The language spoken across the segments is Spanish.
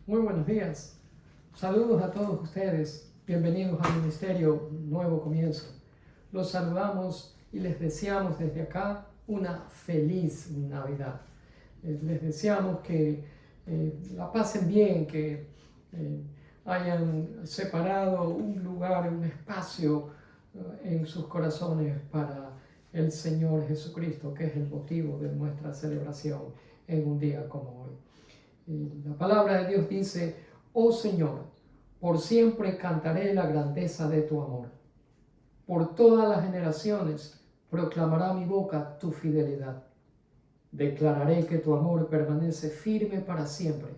Muy buenos días. Saludos a todos ustedes. Bienvenidos al Ministerio Nuevo Comienzo. Los saludamos y les deseamos desde acá una feliz Navidad. Les deseamos que la pasen bien, que hayan separado un lugar, un espacio en sus corazones para el Señor Jesucristo, que es el motivo de nuestra celebración en un día como hoy. La palabra de Dios dice: oh Señor, por siempre cantaré la grandeza de tu amor. Por todas las generaciones proclamará mi boca tu fidelidad. Declararé que tu amor permanece firme para siempre,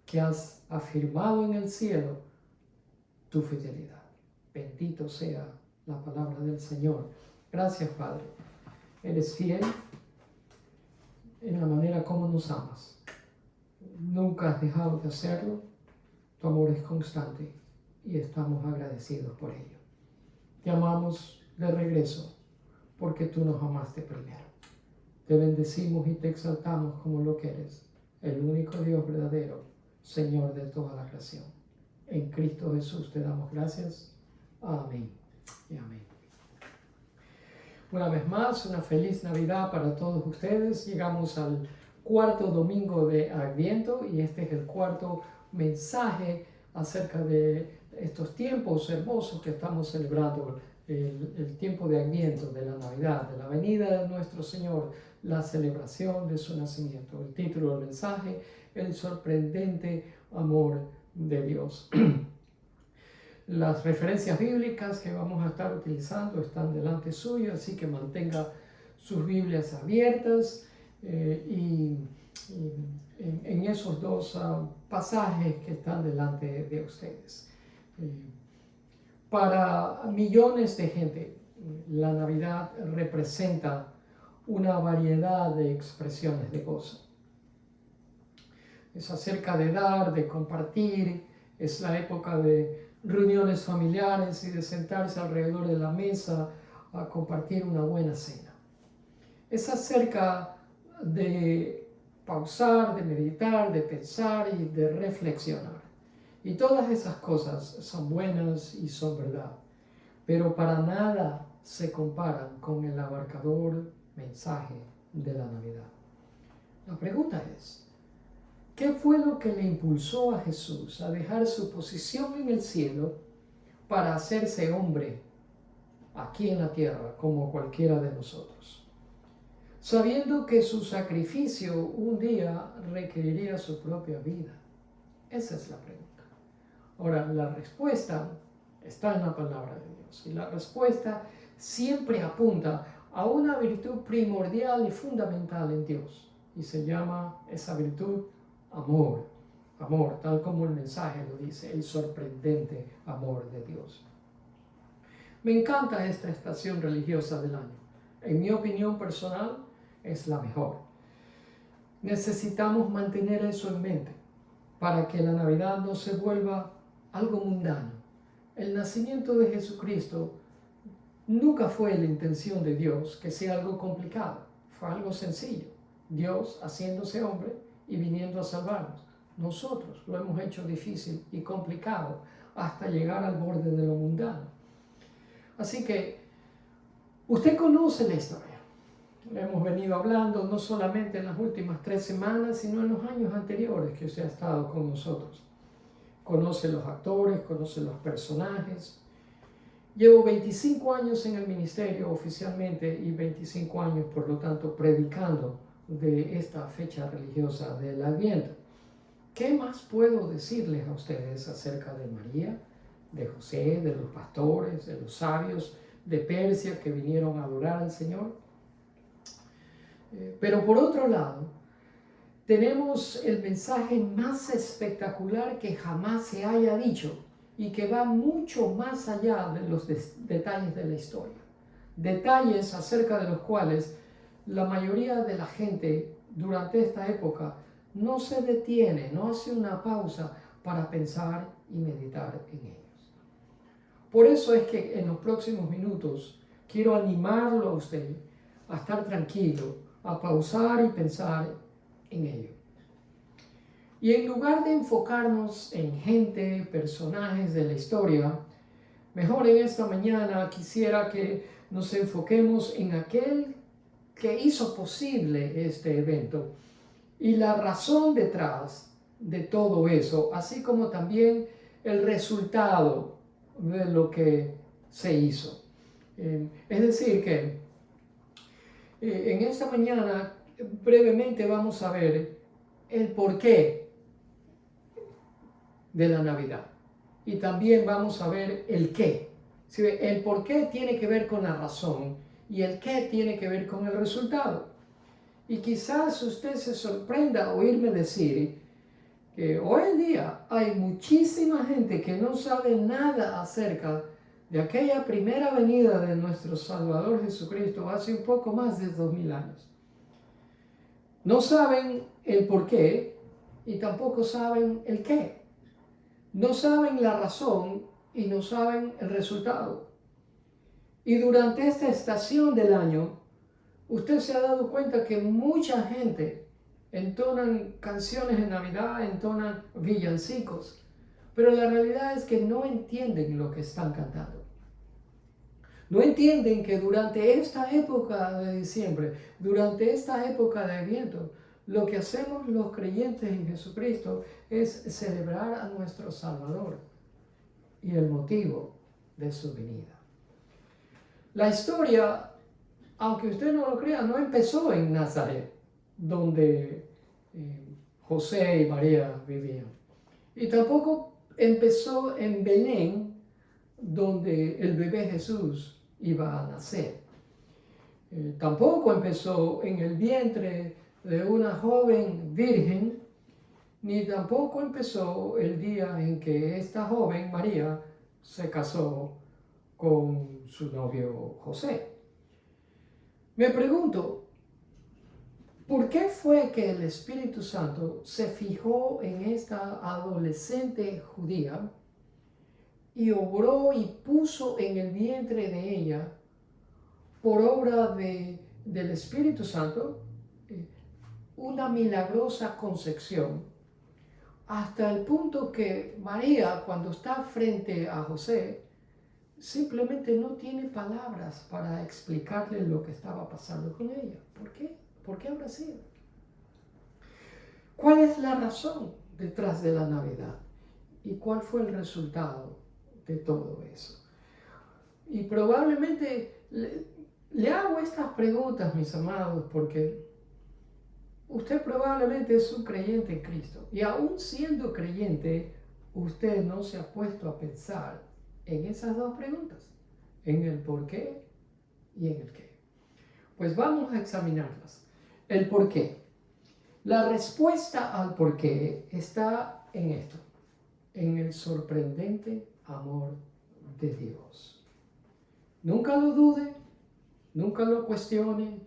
que has afirmado en el cielo tu fidelidad. Bendito sea la palabra del Señor. Gracias, Padre. Eres fiel en la manera como nos amas. Nunca has dejado de hacerlo. Tu amor es constante y estamos agradecidos por ello. Te amamos de regreso porque tú nos amaste primero. Te bendecimos y te exaltamos como lo que eres, el único Dios verdadero, Señor de toda la creación. En Cristo Jesús te damos gracias. Amén y amén. Una vez más, una feliz Navidad para todos ustedes. Llegamos al cuarto domingo de Adviento y este es el cuarto mensaje acerca de estos tiempos hermosos que estamos celebrando, el tiempo de Adviento, de la Navidad, de la venida de nuestro Señor, la celebración de su nacimiento. El título del mensaje: el sorprendente amor de Dios. Las referencias bíblicas que vamos a estar utilizando están delante suyo, así que mantenga sus Biblias abiertas y en esos dos pasajes que están delante de ustedes. Para millones de gente, la Navidad representa una variedad de expresiones de gozo. Es acerca de dar, de compartir, es la época de reuniones familiares y de sentarse alrededor de la mesa a compartir una buena cena. Es acerca de pausar, de meditar, de pensar y de reflexionar. Y todas esas cosas son buenas y son verdad, pero para nada se comparan con el abarcador mensaje de la Navidad. La pregunta es: ¿qué fue lo que le impulsó a Jesús a dejar su posición en el cielo para hacerse hombre aquí en la tierra como cualquiera de nosotros, sabiendo que su sacrificio un día requeriría su propia vida? Esa es la pregunta. Ahora, la respuesta está en la palabra de Dios y la respuesta siempre apunta a una virtud primordial y fundamental en Dios y se llama esa virtud amor. Amor, tal como el mensaje lo dice, el sorprendente amor de Dios. Me encanta esta estación religiosa del año. En mi opinión personal, es la mejor. Necesitamos mantener eso en mente para que la Navidad no se vuelva algo mundano. El nacimiento de Jesucristo nunca fue la intención de Dios que sea algo complicado. Fue algo sencillo. Dios haciéndose hombre y viniendo a salvarnos. Nosotros lo hemos hecho difícil y complicado hasta llegar al borde de lo mundano. Así que usted conoce la historia. Lo hemos venido hablando no solamente en las últimas 3 semanas, sino en los años anteriores que usted ha estado con nosotros. Conoce los actores, conoce los personajes. Llevo 25 años en el ministerio oficialmente y 25 años, por lo tanto, predicando de esta fecha religiosa del Adviento. ¿Qué más puedo decirles a ustedes acerca de María, de José, de los pastores, de los sabios de Persia que vinieron a adorar al Señor? Pero por otro lado, tenemos el mensaje más espectacular que jamás se haya dicho y que va mucho más allá de los detalles de la historia. Detalles acerca de los cuales la mayoría de la gente durante esta época no se detiene, no hace una pausa para pensar y meditar en ellos. Por eso es que en los próximos minutos quiero animarlo a usted a estar tranquilo, a pausar y pensar en ello. Y en lugar de enfocarnos en gente, personajes de la historia, mejor en esta mañana quisiera que nos enfoquemos en aquel que hizo posible este evento y la razón detrás de todo eso, así como también el resultado de lo que se hizo. Es decir, que en esta mañana brevemente vamos a ver el porqué de la Navidad y también vamos a ver el qué. El porqué tiene que ver con la razón y el qué tiene que ver con el resultado. Y quizás usted se sorprenda oírme decir que hoy en día hay muchísima gente que no sabe nada acerca de aquella primera venida de nuestro Salvador Jesucristo hace un poco más de 2000 años. No saben el por qué y tampoco saben el qué. No saben la razón y no saben el resultado. Y durante esta estación del año, usted se ha dado cuenta que mucha gente entonan canciones de Navidad, entonan villancicos, pero la realidad es que no entienden lo que están cantando. No entienden que durante esta época de diciembre, durante esta época de Adviento, lo que hacemos los creyentes en Jesucristo es celebrar a nuestro Salvador y el motivo de su venida. La historia, aunque usted no lo crea, no empezó en Nazaret, donde José y María vivían. Y tampoco empezó en Belén, donde el bebé Jesús iba a nacer. Tampoco empezó en el vientre de una joven virgen, ni tampoco empezó el día en que esta joven, María, se casó con su novio José. Me pregunto, ¿por qué fue que el Espíritu Santo se fijó en esta adolescente judía y obró y puso en el vientre de ella, por obra del Espíritu Santo, una milagrosa concepción, hasta el punto que María, cuando está frente a José, simplemente no tiene palabras para explicarle lo que estaba pasando con ella? ¿Por qué? ¿Por qué habrá sido? ¿Cuál es la razón detrás de la Navidad? ¿Y cuál fue el resultado de todo eso? Y probablemente le hago estas preguntas, mis amados, porque usted probablemente es un creyente en Cristo. Y aún siendo creyente, usted no se ha puesto a pensar en esas dos preguntas, en el por qué y en el qué. Pues vamos a examinarlas. El por qué. La respuesta al por qué está en esto, en el sorprendente amor de Dios. Nunca lo dude, nunca lo cuestione,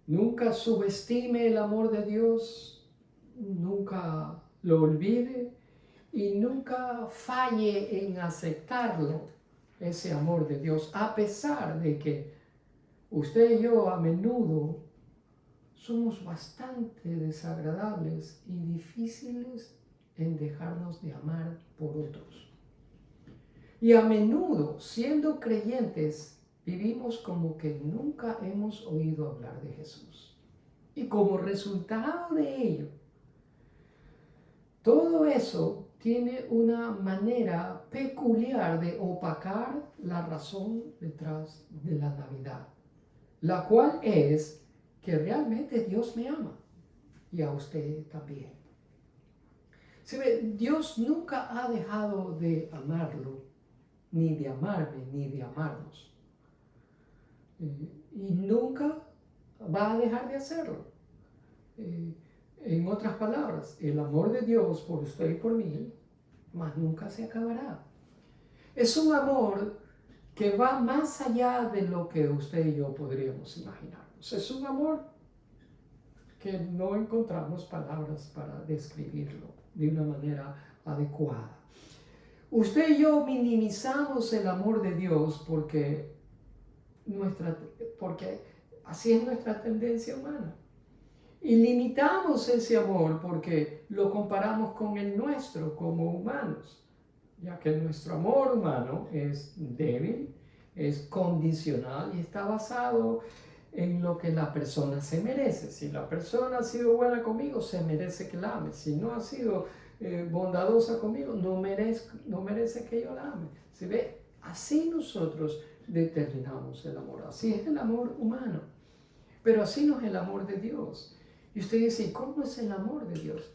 nunca subestime el amor de Dios, nunca lo olvide y nunca falle en aceptarlo, ese amor de Dios, a pesar de que usted y yo a menudo somos bastante desagradables y difíciles en dejarnos de amar por otros. Y a menudo, siendo creyentes, vivimos como que nunca hemos oído hablar de Jesús. Y como resultado de ello, todo eso tiene una manera peculiar de opacar la razón detrás de la Navidad, la cual es que realmente Dios me ama y a usted también. Dios nunca ha dejado de amarlo, ni de amarme, ni de amarnos. Y nunca va a dejar de hacerlo. En otras palabras, el amor de Dios por usted y por mí, más nunca se acabará. Es un amor que va más allá de lo que usted y yo podríamos imaginarnos. Es un amor que no encontramos palabras para describirlo de una manera adecuada. Usted y yo minimizamos el amor de Dios porque así es nuestra tendencia humana. Y limitamos ese amor porque lo comparamos con el nuestro como humanos, ya que nuestro amor humano es débil, es condicional y está basado en lo que la persona se merece. Si la persona ha sido buena conmigo, se merece que la ame. Si no ha sido bondadosa conmigo, no merece que yo la ame. ¿Se ve? Así nosotros determinamos el amor. Así es el amor humano. Pero así no es el amor de Dios. Y usted dice, ¿cómo es el amor de Dios?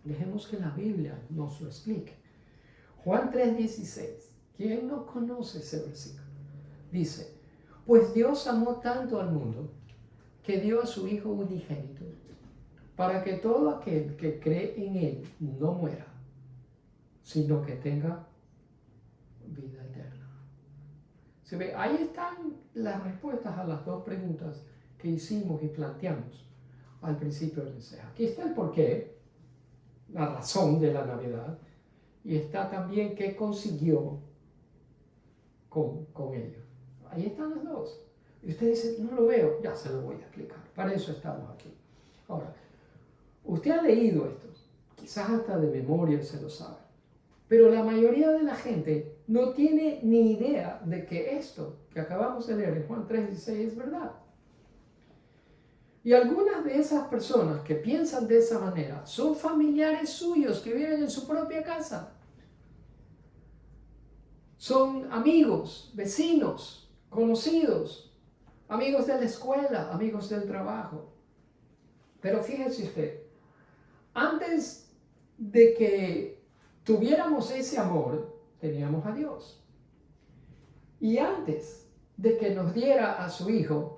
Dejemos que la Biblia nos lo explique. Juan 3:16. ¿Quién no conoce ese versículo? Dice, pues Dios amó tanto al mundo que dio a su Hijo unigénito para que todo aquel que cree en Él no muera, sino que tenga vida eterna. ¿Se ve? Ahí están las respuestas a las dos preguntas que hicimos y planteamos al principio del mensaje. Aquí está el porqué, la razón de la Navidad, y está también qué consiguió con ello. Ahí están las dos. Y usted dice, no lo veo, ya se lo voy a explicar. Para eso estamos aquí. Ahora, usted ha leído esto, quizás hasta de memoria se lo sabe, pero la mayoría de la gente no tiene ni idea de que esto que acabamos de leer en Juan 3:16 es verdad. Y algunas de esas personas que piensan de esa manera son familiares suyos que viven en su propia casa. Son amigos, vecinos, conocidos, amigos de la escuela, amigos del trabajo. Pero fíjese usted, antes de que tuviéramos ese amor, teníamos a Dios. Y antes de que nos diera a su Hijo,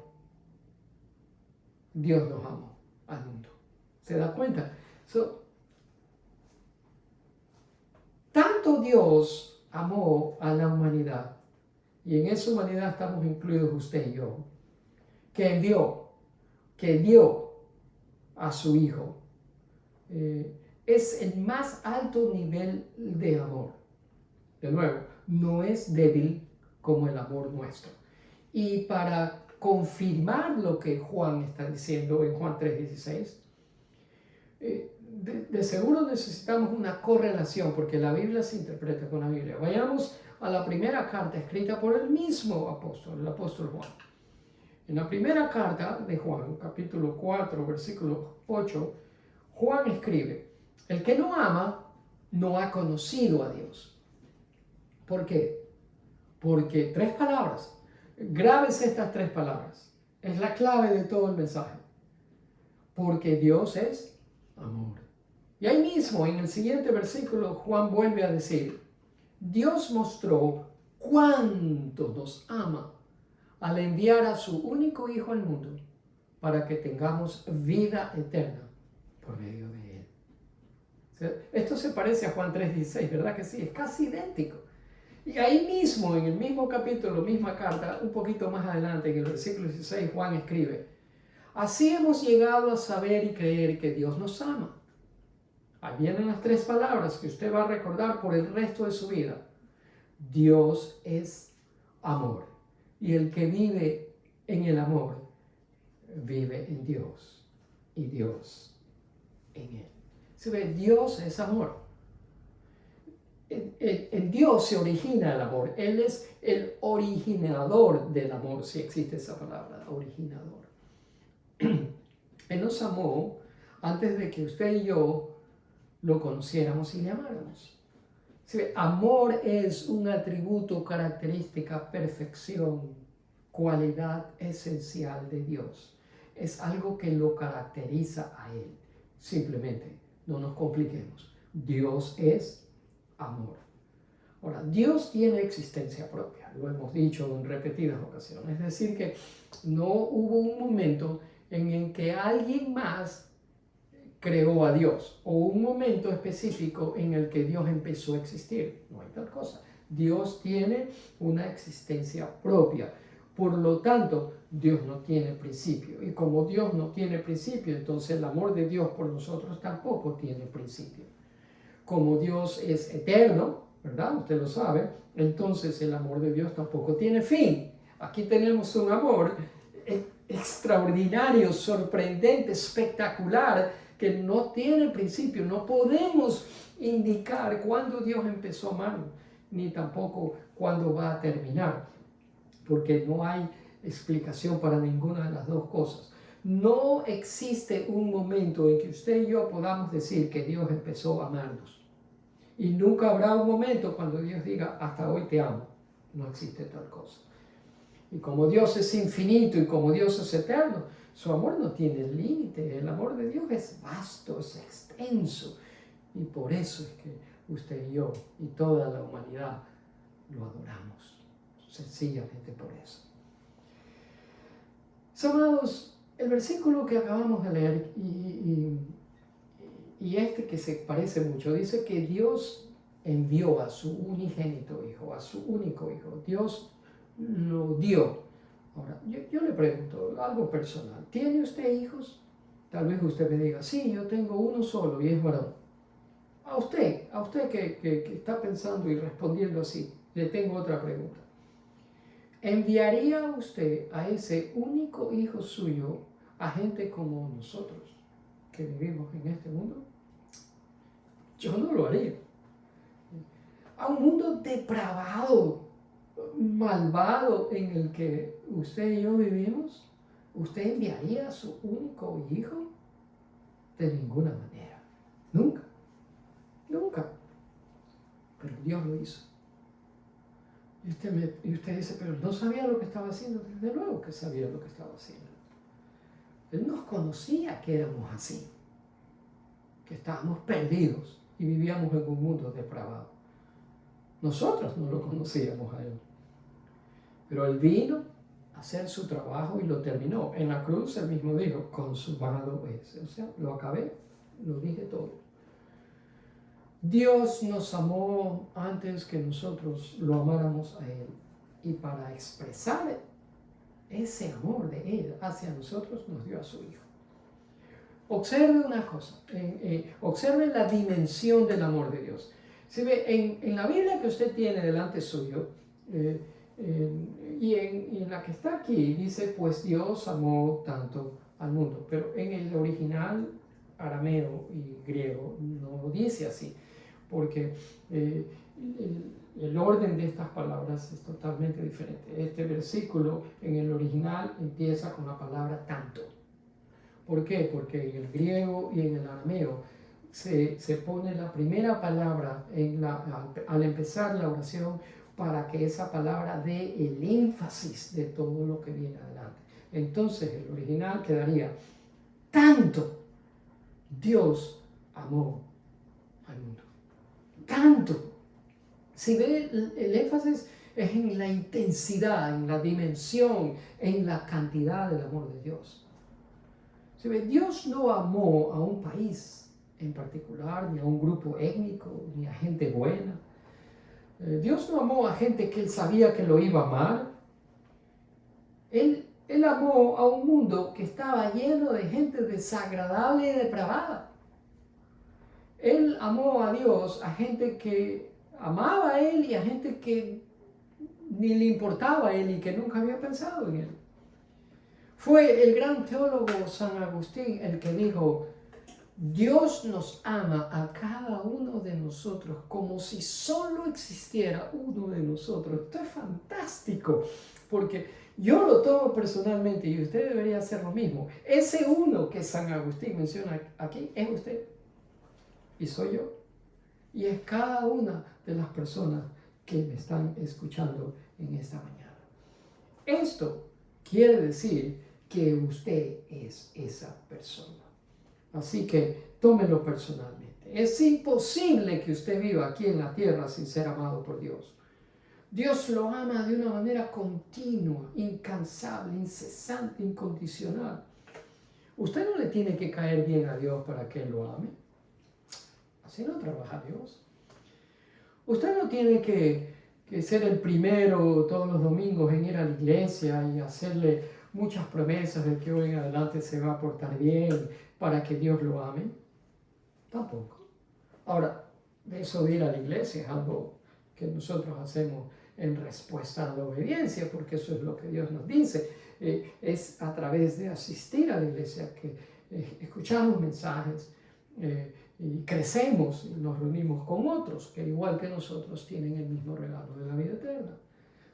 Dios nos amó al mundo. ¿Se da cuenta? Tanto Dios amó a la humanidad, y en esa humanidad estamos incluidos usted y yo, que dio a su Hijo. Es el más alto nivel de amor. De nuevo, no es débil como el amor nuestro. Y para confirmar lo que Juan está diciendo en Juan 3:16, de seguro necesitamos una correlación, porque la Biblia se interpreta con la Biblia. Vayamos a la primera carta escrita por el mismo apóstol, el apóstol Juan. En la primera carta de Juan, capítulo 4, versículo 8, Juan escribe, el que no ama no ha conocido a Dios. ¿Por qué? Porque tres palabras, graves estas tres palabras, es la clave de todo el mensaje. Porque Dios es amor. Y ahí mismo, en el siguiente versículo, Juan vuelve a decir, Dios mostró cuánto nos ama al enviar a su único Hijo al mundo para que tengamos vida eterna por medio de Él. Esto se parece a Juan 3:16, ¿verdad que sí? Es casi idéntico. Y ahí mismo, en el mismo capítulo, misma carta, un poquito más adelante, en el versículo 16, Juan escribe, así hemos llegado a saber y creer que Dios nos ama. Ahí vienen las tres palabras que usted va a recordar por el resto de su vida. Dios es amor. Y el que vive en el amor, vive en Dios. Y Dios en él. Se ve, Dios es amor. En Dios se origina el amor. Él es el originador del amor, si existe esa palabra, originador. Él nos amó antes de que usted y yo lo conociéramos y le amáramos. Amor es un atributo, característica, perfección, cualidad esencial de Dios. Es algo que lo caracteriza a Él. Simplemente, no nos compliquemos. Dios es amor. Ahora, Dios tiene existencia propia, lo hemos dicho en repetidas ocasiones. Es decir, que no hubo un momento en el que alguien más creó a Dios, o un momento específico en el que Dios empezó a existir. No hay tal cosa. Dios tiene una existencia propia. Por lo tanto, Dios no tiene principio. Y como Dios no tiene principio, entonces el amor de Dios por nosotros tampoco tiene principio. Como Dios es eterno, ¿verdad? Usted lo sabe. Entonces el amor de Dios tampoco tiene fin. Aquí tenemos un amor extraordinario, sorprendente, espectacular, que no tiene principio. No podemos indicar cuándo Dios empezó a amarnos, ni tampoco cuándo va a terminar, porque no hay explicación para ninguna de las dos cosas. No existe un momento en que usted y yo podamos decir que Dios empezó a amarnos. Y nunca habrá un momento cuando Dios diga, hasta hoy te amo. No existe tal cosa. Y como Dios es infinito y como Dios es eterno, su amor no tiene límite. El amor de Dios es vasto, es extenso. Y por eso es que usted y yo y toda la humanidad lo adoramos. Sencillamente por eso. Amados, el versículo que acabamos de leer y este que se parece mucho, dice que Dios envió a su unigénito Hijo, a su único Hijo. Dios lo dio. Ahora, yo le pregunto algo personal. ¿Tiene usted hijos? Tal vez usted me diga, sí, yo tengo uno solo y es varón. A usted que está pensando y respondiendo así, le tengo otra pregunta. ¿Enviaría usted a ese único hijo suyo a gente como nosotros que vivimos en este mundo? Yo no lo haría. A un mundo depravado, malvado en el que usted y yo vivimos, ¿usted enviaría a su único hijo? De ninguna manera. Nunca. Nunca. Pero Dios lo hizo. Y usted dice, pero no sabía lo que estaba haciendo. Desde luego que sabía lo que estaba haciendo. Él nos conocía que éramos así, que estábamos perdidos y vivíamos en un mundo depravado. Nosotros no lo conocíamos a Él. Pero Él vino a hacer su trabajo y lo terminó. En la cruz Él mismo dijo, consumado es. O sea, lo acabé, lo dije todo. Dios nos amó antes que nosotros lo amáramos a Él. Y para expresar ese amor de Él hacia nosotros, nos dio a su Hijo. Observe una cosa, observe la dimensión del amor de Dios. Se ve en la Biblia que usted tiene delante suyo, y en la que está aquí, dice, pues Dios amó tanto al mundo. Pero en el original arameo y griego no dice así, porque el orden de estas palabras es totalmente diferente. Este versículo en el original empieza con la palabra tanto. ¿Por qué? Porque en el griego y en el arameo se pone la primera palabra al empezar la oración para que esa palabra dé el énfasis de todo lo que viene adelante. Entonces el original quedaría, tanto Dios amó al mundo. Tanto. Si ve, el énfasis es en la intensidad, en la dimensión, en la cantidad del amor de Dios. Si ve, Dios no amó a un país en particular, ni a un grupo étnico, ni a gente buena. Dios no amó a gente que Él sabía que lo iba a amar. Él amó a un mundo que estaba lleno de gente desagradable y depravada. Él amó a Dios, a gente que amaba a Él y a gente que ni le importaba a Él y que nunca había pensado en Él. Fue el gran teólogo San Agustín el que dijo, Dios nos ama a cada uno de nosotros como si solo existiera uno de nosotros. Esto es fantástico, porque yo lo tomo personalmente y usted debería hacer lo mismo. Ese uno que San Agustín menciona aquí es usted. Y soy yo. Y es cada una de las personas que me están escuchando en esta mañana. Esto quiere decir que usted es esa persona. Así que tómelo personalmente. Es imposible que usted viva aquí en la tierra sin ser amado por Dios. Dios lo ama de una manera continua, incansable, incesante, incondicional. Usted no le tiene que caer bien a Dios para que Él lo ame. Así no trabaja Dios. Usted no tiene que ser el primero todos los domingos en ir a la iglesia y hacerle muchas promesas de que hoy en adelante se va a portar bien para que Dios lo ame. Tampoco. Ahora, eso de ir a la iglesia es algo que nosotros hacemos en respuesta a la obediencia, porque eso es lo que Dios nos dice. Es a través de asistir a la iglesia que escuchamos mensajes y crecemos y nos reunimos con otros que igual que nosotros tienen el mismo regalo de la vida eterna.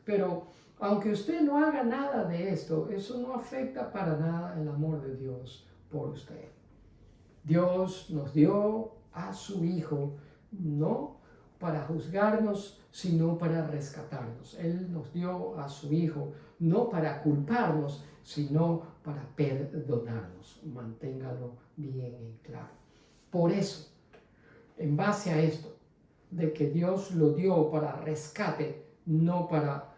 Pero aunque usted no haga nada de esto, eso no afecta para nada el amor de Dios por usted. Dios nos dio a su Hijo no para juzgarnos, sino para rescatarnos. Él nos dio a su Hijo no para culparnos, sino para perdonarnos. Manténgalo bien en claro. Por eso, en base a esto, de que Dios lo dio para rescate, no para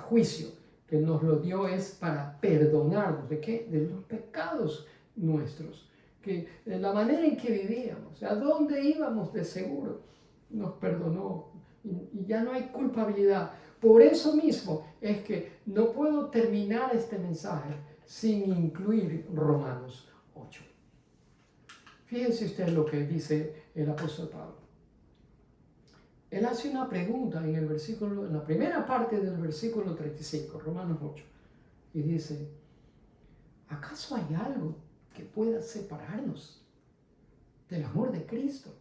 juicio, que nos lo dio es para perdonarnos. ¿De qué? De los pecados nuestros. Que de la manera en que vivíamos, a dónde íbamos de seguro, nos perdonó y ya no hay culpabilidad. Por eso mismo es que no puedo terminar este mensaje sin incluir Romanos 8. Fíjense usted lo que dice el apóstol Pablo. Él hace una pregunta en la primera parte del versículo 35, Romanos 8, y dice, ¿acaso hay algo que pueda separarnos del amor de Cristo?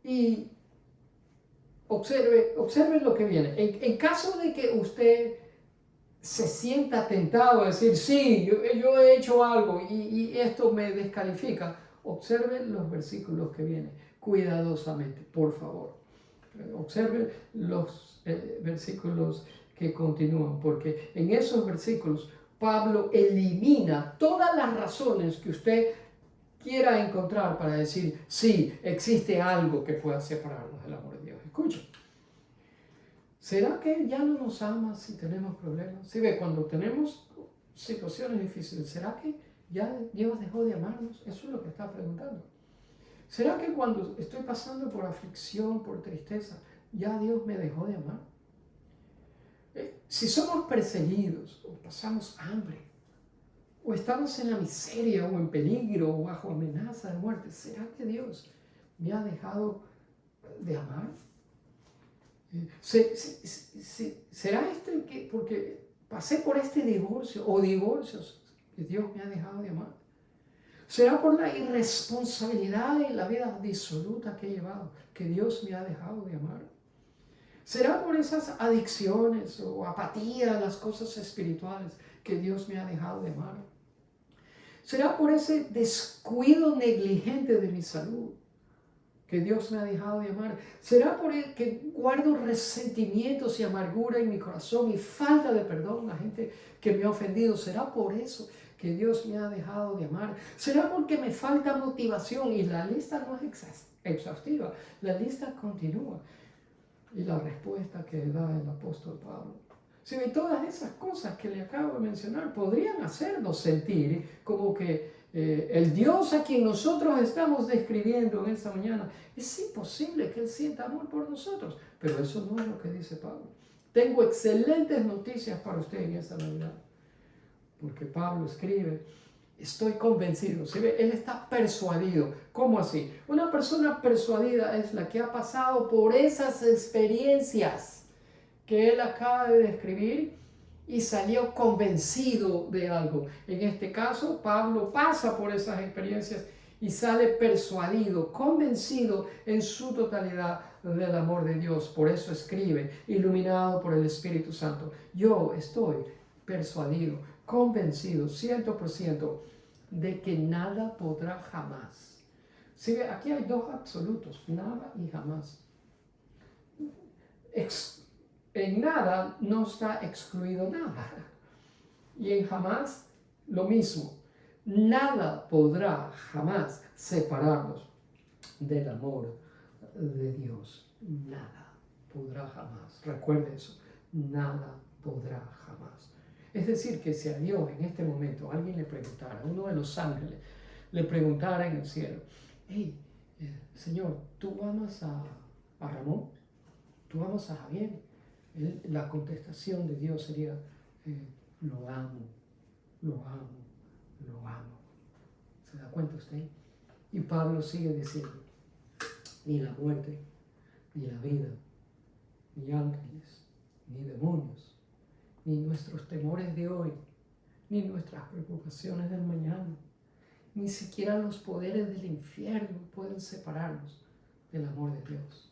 Y observe lo que viene. En caso de que usted se sienta tentado a decir, sí, yo he hecho algo y esto me descalifica, observe los versículos que vienen cuidadosamente, por favor. Observe los versículos que continúan, porque en esos versículos Pablo elimina todas las razones que usted quiera encontrar para decir, sí, existe algo que pueda separarnos del amor de Dios. Escuchen. ¿Será que Él ya no nos ama si tenemos problemas? Si ve, cuando tenemos situaciones difíciles, ¿será que ya Dios dejó de amarnos? Eso es lo que está preguntando. ¿Será que cuando estoy pasando por aflicción, por tristeza, ya Dios me dejó de amar? Si somos perseguidos o pasamos hambre, o estamos en la miseria o en peligro o bajo amenaza de muerte, ¿será que Dios me ha dejado de amar? ¿Será que porque pasé por este divorcio o divorcios que Dios me ha dejado de amar? ¿Será por la irresponsabilidad y la vida disoluta que he llevado que Dios me ha dejado de amar? ¿Será por esas adicciones o apatía a las cosas espirituales que Dios me ha dejado de amar? ¿Será por ese descuido negligente de mi salud que Dios me ha dejado de amar? ¿Será por el que guardo resentimientos y amargura en mi corazón y falta de perdón a gente que me ha ofendido? ¿Será por eso que Dios me ha dejado de amar? ¿Será porque me falta motivación? Y la lista no es exhaustiva, la lista continúa. Y la respuesta que da el apóstol Pablo. Si todas esas cosas que le acabo de mencionar podrían hacernos sentir como que el Dios a quien nosotros estamos describiendo en esta mañana, es imposible que Él sienta amor por nosotros. Pero eso no es lo que dice Pablo. Tengo excelentes noticias para usted en esta Navidad. Porque Pablo escribe, estoy convencido. ¿Sí ve? Él está persuadido. ¿Cómo así? Una persona persuadida es la que ha pasado por esas experiencias que él acaba de describir y salió convencido de algo. En este caso, Pablo pasa por esas experiencias y sale persuadido, convencido en su totalidad del amor de Dios. Por eso escribe, iluminado por el Espíritu Santo. Yo estoy persuadido, convencido, 100%, de que nada podrá jamás. ¿Sí? Aquí hay dos absolutos, nada y jamás. En nada no está excluido nada. Y en jamás lo mismo. Nada podrá jamás separarnos del amor de Dios. Nada podrá jamás. Recuerde eso. Nada podrá jamás. Es decir, que si a Dios en este momento alguien le preguntara, uno de los ángeles le preguntara en el cielo, hey, Señor, ¿tú amas a Ramón? ¿Tú amas a Javier? La contestación de Dios sería, lo amo, lo amo, lo amo. ¿Se da cuenta usted? Y Pablo sigue diciendo, ni la muerte, ni la vida, ni ángeles, ni demonios, ni nuestros temores de hoy, ni nuestras preocupaciones del mañana, ni siquiera los poderes del infierno pueden separarnos del amor de Dios.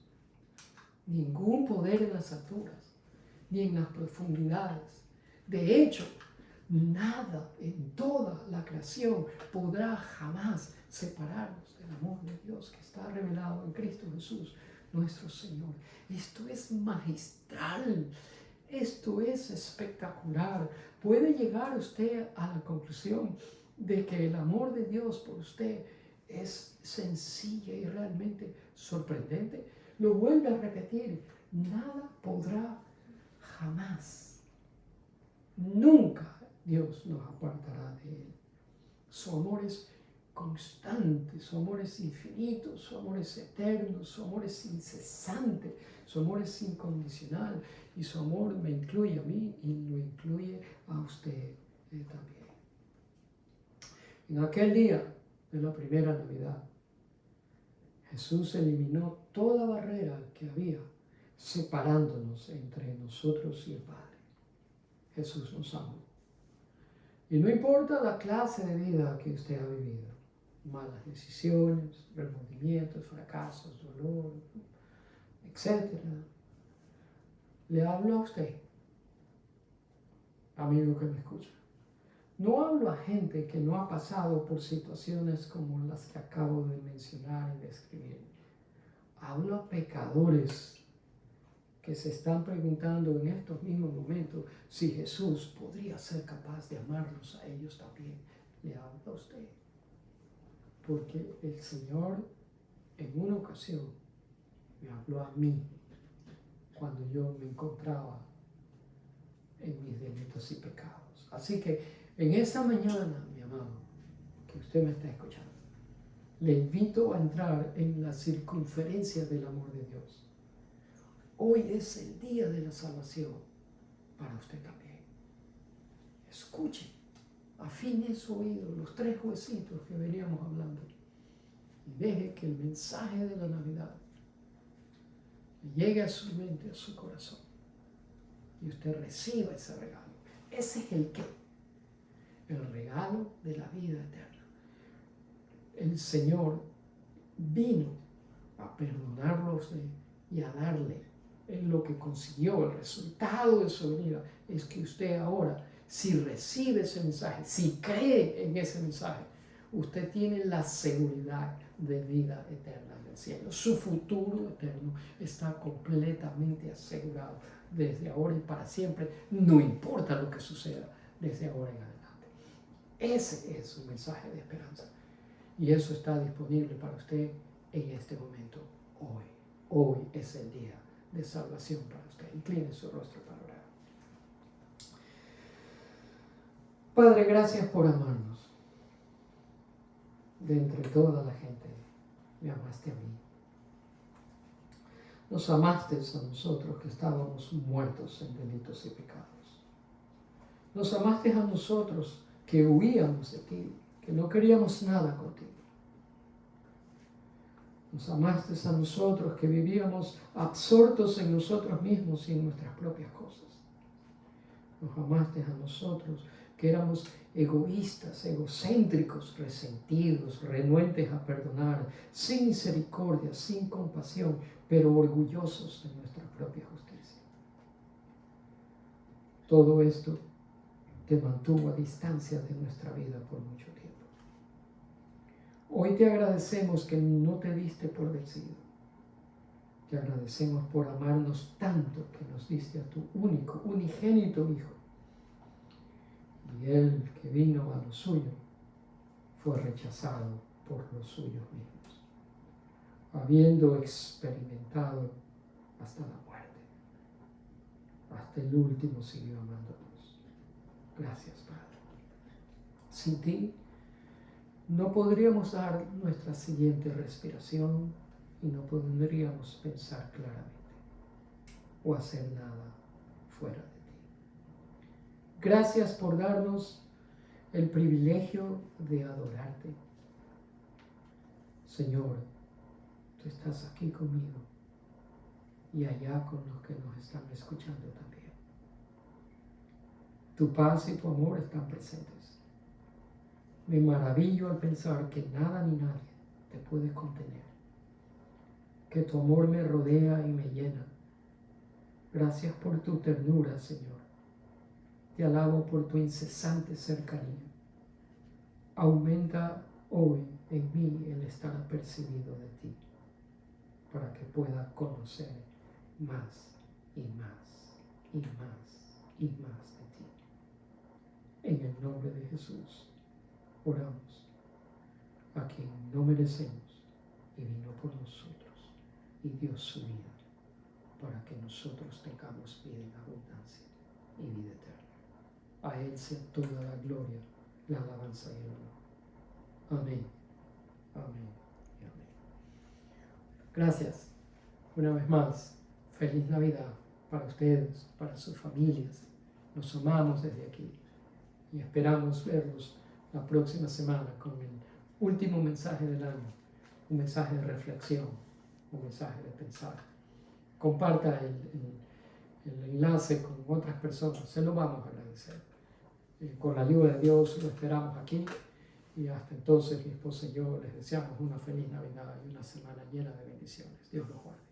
Ningún poder en las alturas, ni en las profundidades. De hecho, nada en toda la creación podrá jamás separarnos del amor de Dios que está revelado en Cristo Jesús, nuestro Señor. Esto es magistral, esto es espectacular. Puede llegar usted a la conclusión de que el amor de Dios por usted es sencilla y realmente sorprendente. Lo vuelve a repetir, nada podrá jamás, nunca Dios nos apartará de Él. Su amor es constante, su amor es infinito, su amor es eterno, su amor es incesante, su amor es incondicional y su amor me incluye a mí y lo incluye a usted también. En aquel día de la primera Navidad, Jesús eliminó toda barrera que había separándonos entre nosotros y el Padre. Jesús nos amó. Y no importa la clase de vida que usted ha vivido, malas decisiones, remordimientos, fracasos, dolor, etc. Le hablo a usted, amigo que me escucha. No hablo a gente que no ha pasado por situaciones como las que acabo de mencionar y describir. Hablo a pecadores que se están preguntando en estos mismos momentos si Jesús podría ser capaz de amarlos a ellos también. Le hablo a usted. Porque el Señor en una ocasión me habló a mí cuando yo me encontraba en mis delitos y pecados. Así que en esta mañana, mi amado, que usted me está escuchando, le invito a entrar en la circunferencia del amor de Dios. Hoy es el día de la salvación para usted también. Escuche, afine su oído, los 3 huesitos que veníamos hablando, y deje que el mensaje de la Navidad llegue a su mente, a su corazón, y usted reciba ese regalo. Ese es el qué, el regalo de la vida eterna. El Señor vino a perdonarlo a usted y a darle en lo que consiguió. El resultado de su venida es que usted ahora, si recibe ese mensaje, si cree en ese mensaje, usted tiene la seguridad de vida eterna en el cielo. Su futuro eterno está completamente asegurado desde ahora y para siempre, no importa lo que suceda desde ahora en adelante. Ese es un mensaje de esperanza y eso está disponible para usted en este momento, hoy. Hoy es el día de salvación para usted. Incline su rostro para orar. Padre, gracias por amarnos. De entre toda la gente, me amaste a mí. Nos amaste a nosotros que estábamos muertos en delitos y pecados. Nos amaste a nosotros que huíamos de ti, que no queríamos nada contigo. Nos amaste a nosotros que vivíamos absortos en nosotros mismos y en nuestras propias cosas. Nos amaste a nosotros que éramos egoístas, egocéntricos, resentidos, renuentes a perdonar, sin misericordia, sin compasión, pero orgullosos de nuestra propia justicia. Todo esto te mantuvo a distancia de nuestra vida por mucho tiempo. Hoy te agradecemos que no te diste por vencido. Te agradecemos por amarnos tanto que nos diste a tu único, unigénito Hijo. Y Él que vino a lo suyo fue rechazado por los suyos mismos, habiendo experimentado hasta la muerte. Hasta el último siguió amándonos. Gracias, Padre. Sin ti no podríamos dar nuestra siguiente respiración y no podríamos pensar claramente o hacer nada fuera de ti. Gracias por darnos el privilegio de adorarte. Señor, tú estás aquí conmigo y allá con los que nos están escuchando también. Tu paz y tu amor están presentes. Me maravillo al pensar que nada ni nadie te puede contener, que tu amor me rodea y me llena. Gracias por tu ternura, Señor. Te alabo por tu incesante cercanía. Aumenta hoy en mí el estar apercibido de ti, para que pueda conocer más y más y más y más de ti. En el nombre de Jesús oramos, a quien no merecemos y vino por nosotros y dio su vida para que nosotros tengamos vida en abundancia y vida eterna. A Él sea toda la gloria, la alabanza y el honor. Amén, amén y amén. Gracias una vez más. Feliz Navidad para ustedes, para sus familias. Los amamos desde aquí y esperamos verlos la próxima semana con el último mensaje del año, un mensaje de reflexión, un mensaje de pensar. Comparta el enlace con otras personas, se lo vamos a agradecer. Con la ayuda de Dios lo esperamos aquí y hasta entonces mi esposa y yo les deseamos una feliz Navidad y una semana llena de bendiciones. Dios los guarde.